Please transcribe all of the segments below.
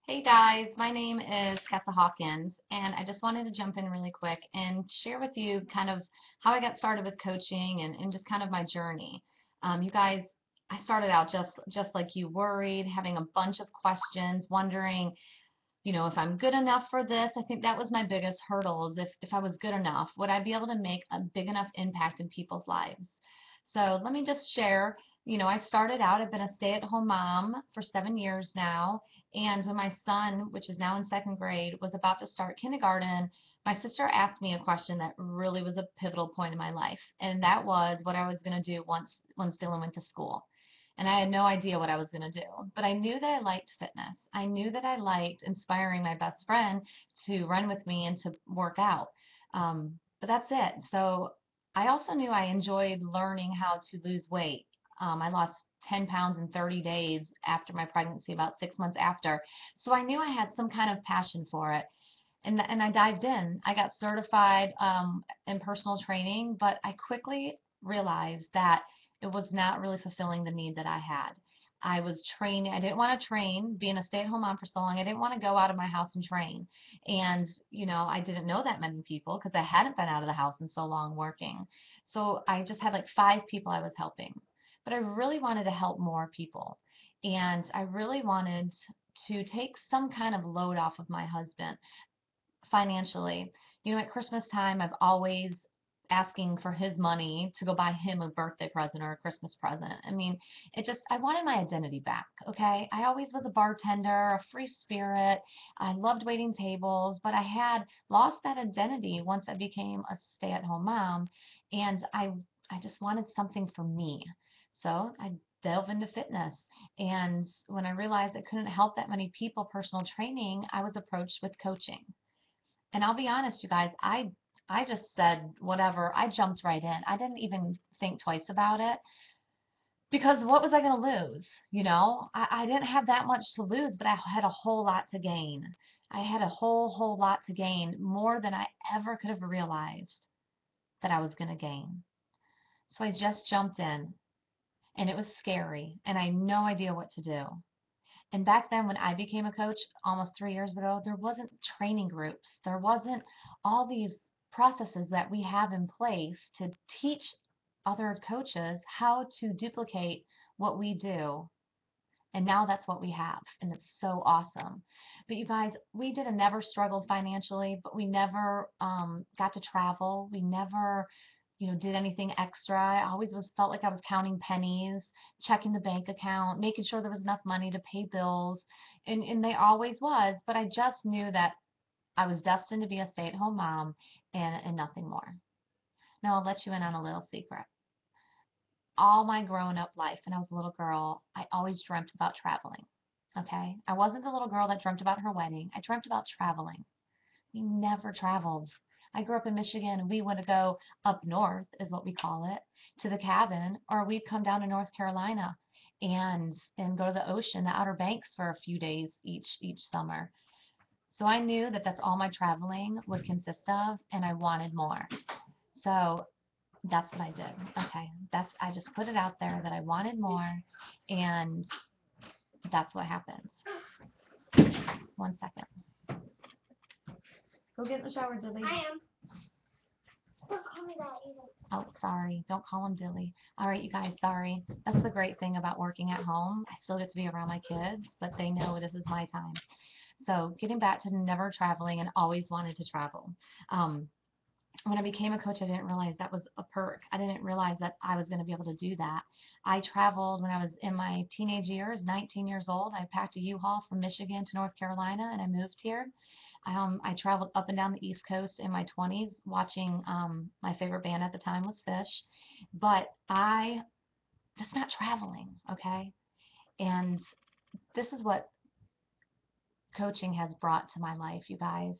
Hey guys, my name is Tessa Hawkins, and I just wanted to jump in really quick and share with you kind of how I got started with coaching and just kind of my journey. You guys, I started out just like you, worried, having a bunch of questions, wondering, if I'm good enough for this. I think that was my biggest hurdle, is if I was good enough, would I be able to make a big enough impact in people's lives? So let me just share. I started out, I've been a stay-at-home mom for 7 years now. And when my son, which is now in second grade, was about to start kindergarten, my sister asked me a question that really was a pivotal point in my life. And that was what I was going to do once Dylan went to school. And I had no idea what I was going to do. But I knew that I liked fitness. I knew that I liked inspiring my best friend to run with me and to work out. But that's it. So I also knew I enjoyed learning how to lose weight. I lost 10 pounds in 30 days after my pregnancy, about 6 months after. So I knew I had some kind of passion for it. And I dived in. I got certified in personal training, but I quickly realized that it was not really fulfilling the need that I had. I was training. I didn't want to train, being a stay-at-home mom for so long. I didn't want to go out of my house and train. And, I didn't know that many people because I hadn't been out of the house in so long working. So I just had like 5 people I was helping. But I really wanted to help more people. And I really wanted to take some kind of load off of my husband financially. At Christmas time, I've always asking for his money to go buy him a birthday present or a Christmas present. I mean, I wanted my identity back, okay? I always was a bartender, a free spirit. I loved waiting tables, but I had lost that identity once I became a stay-at-home mom, and I just wanted something for me. So I delved into fitness. And when I realized I couldn't help that many people personal training, I was approached with coaching. And I'll be honest, you guys, I just said whatever. I jumped right in. I didn't even think twice about it because what was I going to lose? I didn't have that much to lose, but I had a whole lot to gain. I had a whole lot to gain, more than I ever could have realized that I was going to gain. So I just jumped in, and it was scary, and I had no idea what to do. And back then, when I became a coach almost 3 years ago, there wasn't training groups. There wasn't all these processes that we have in place to teach other coaches how to duplicate what we do. And now that's what we have, and it's so awesome. But you guys, we did a never struggled financially, but we never got to travel. We never, did anything extra. I always felt like I was counting pennies, checking the bank account, making sure there was enough money to pay bills, and they always was. But I just knew that I was destined to be a stay-at-home mom and nothing more. Now I'll let you in on a little secret. All my grown up life, when I was a little girl, I always dreamt about traveling. Okay? I wasn't the little girl that dreamt about her wedding. I dreamt about traveling. We never traveled. I grew up in Michigan, and we would go up north, is what we call it, to the cabin, or we'd come down to North Carolina and go to the ocean, the Outer Banks, for a few days each summer. So I knew that that's all my traveling would consist of, and I wanted more. So that's what I did. Okay, I just put it out there that I wanted more, and that's what happens. 1 second. Go get in the shower, Dilly. I am. Don't call me that either. Oh, sorry. Don't call him Dilly. All right, you guys, sorry. That's the great thing about working at home. I still get to be around my kids, but they know this is my time. So getting back to never traveling and always wanted to travel. Um, when I became a coach, I didn't realize that was a perk. I didn't realize that I was going to be able to do that. I traveled when I was in my teenage years, 19 years old. I packed a U-Haul from Michigan to North Carolina, and I moved here. I traveled up and down the East Coast in my 20s, watching my favorite band at the time was Phish. But that's not traveling, okay? And this is what coaching has brought to my life, you guys.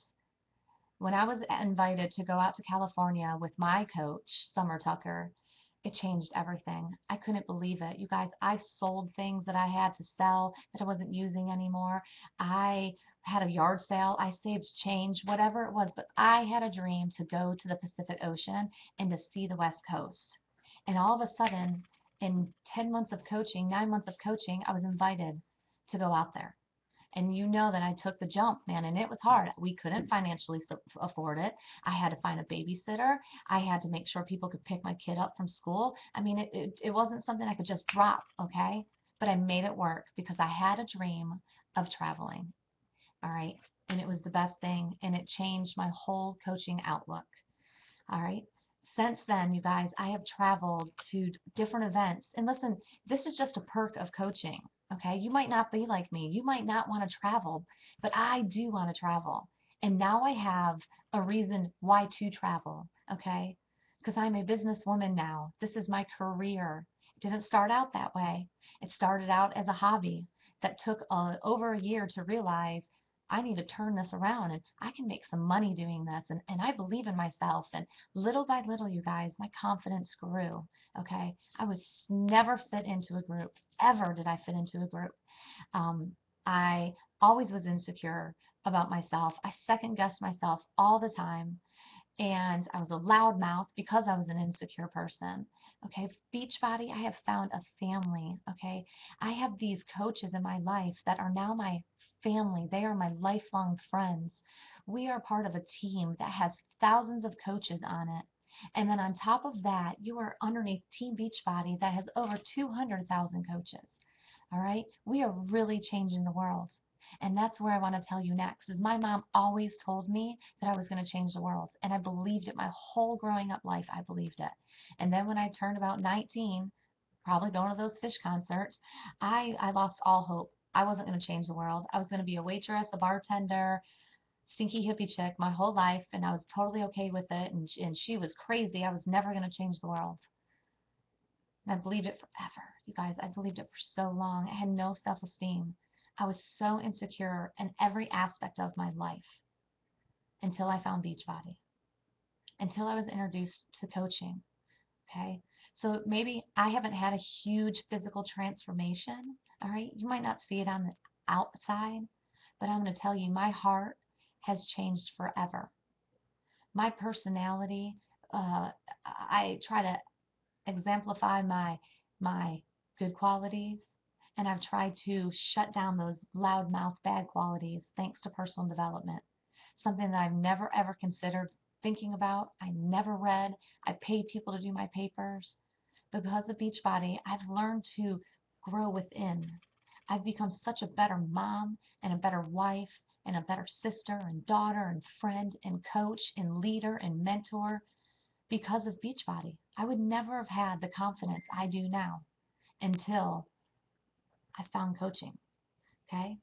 When I was invited to go out to California with my coach, Summer Tucker, it changed everything. I couldn't believe it. You guys, I sold things that I had to sell that I wasn't using anymore. I had a yard sale. I saved change, whatever it was, but I had a dream to go to the Pacific Ocean and to see the West Coast. And all of a sudden, in 10 months of coaching, 9 months of coaching, I was invited to go out there. And you know that I took the jump, man, and it was hard. We couldn't financially afford it. I had to find a babysitter. I had to make sure people could pick my kid up from school. I mean, it wasn't something I could just drop, okay? But I made it work because I had a dream of traveling, all right? And it was the best thing, and it changed my whole coaching outlook, all right? Since then, you guys, I have traveled to different events. And listen, this is just a perk of coaching, okay? You might not be like me. You might not want to travel, but I do want to travel. And now I have a reason why to travel, okay? Because I'm a businesswoman now. This is my career. It didn't start out that way. It started out as a hobby that took over a year to realize I need to turn this around and I can make some money doing this. And I believe in myself. And little by little, you guys, my confidence grew. Okay. I was never fit into a group. Ever did I fit into a group. Um, I always was insecure about myself. I second guessed myself all the time. And I was a loudmouth because I was an insecure person. Okay. Beachbody, I have found a family. Okay. I have these coaches in my life that are now my family. They are my lifelong friends. We are part of a team that has thousands of coaches on it. And then on top of that, you are underneath Team Beachbody that has over 200,000 coaches. All right. We are really changing the world. And that's where I want to tell you next is my mom always told me that I was going to change the world. And I believed it my whole growing up life. I believed it. And then when I turned about 19, probably going to those fish concerts, I lost all hope. I wasn't going to change the world. I was going to be a waitress, a bartender, stinky hippie chick my whole life. And I was totally okay with it. And she was crazy. I was never going to change the world. And I believed it forever. You guys, I believed it for so long. I had no self-esteem. I was so insecure in every aspect of my life until I found Beachbody, until I was introduced to coaching. Okay. So maybe I haven't had a huge physical transformation. All right. You might not see it on the outside, but I'm going to tell you, my heart has changed forever. My personality, I try to exemplify my good qualities, and I've tried to shut down those loudmouth bad qualities thanks to personal development. Something that I've never ever considered thinking about. I never read. I paid people to do my papers. But because of Beachbody, I've learned to grow within. I've become such a better mom and a better wife and a better sister and daughter and friend and coach and leader and mentor because of Beachbody. I would never have had the confidence I do now until I found coaching. Okay?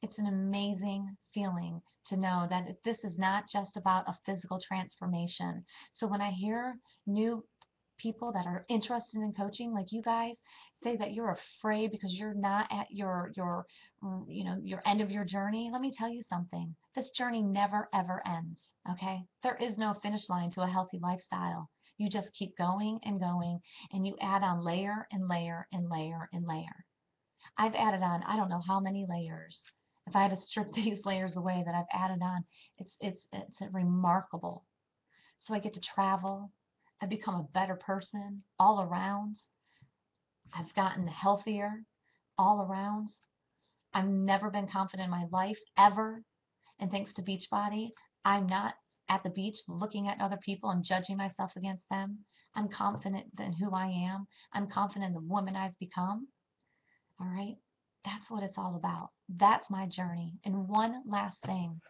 It's an amazing feeling to know that this is not just about a physical transformation. So when I hear new people that are interested in coaching, like you guys, say that you're afraid because you're not at your end of your journey, let me tell you something. This journey never ever ends. Okay? There is no finish line to a healthy lifestyle. You just keep going and going, and you add on layer and layer and layer and layer. I've added on I don't know how many layers. If I had to strip these layers away that I've added on, it's remarkable. So I get to travel. I've become a better person all around. I've gotten healthier all around. I've never been confident in my life ever. And thanks to Beachbody, I'm not at the beach looking at other people and judging myself against them. I'm confident in who I am. I'm confident in the woman I've become. All right. That's what it's all about. That's my journey. And one last thing,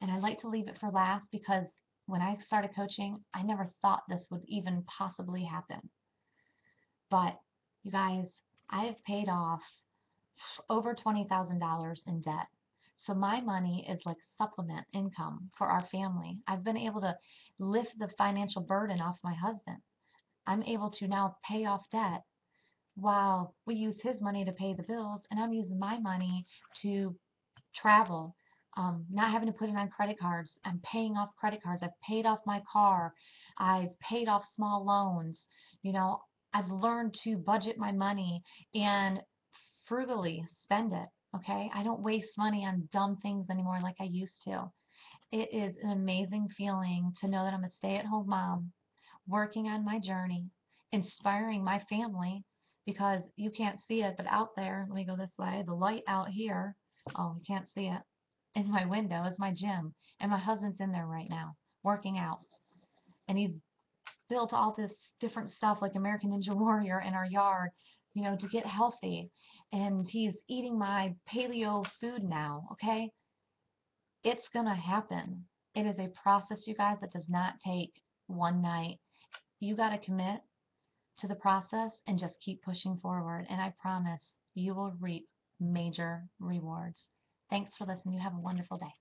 and I like to leave it for last because when I started coaching, I never thought this would even possibly happen. But you guys, I have paid off over $20,000 in debt. So my money is like supplement income for our family. I've been able to lift the financial burden off my husband. I'm able to now pay off debt while we use his money to pay the bills, and I'm using my money to travel, not having to put it on credit cards. I'm paying off credit cards. I've paid off my car. I've paid off small loans. You know, I've learned to budget my money and frugally spend it. Okay. I don't waste money on dumb things anymore like I used to. It is an amazing feeling to know that I'm a stay-at-home mom working on my journey, inspiring my family because you can't see it, but out there, let me go this way, the light out here, Oh, you can't see it. In my window is my gym, and my husband's in there right now working out. And he's built all this different stuff like American Ninja Warrior in our yard, to get healthy. And he's eating my paleo food now, okay? It's gonna happen. It is a process, you guys, that does not take one night. You got to commit to the process and just keep pushing forward. And I promise you will reap major rewards. Thanks for listening. You have a wonderful day.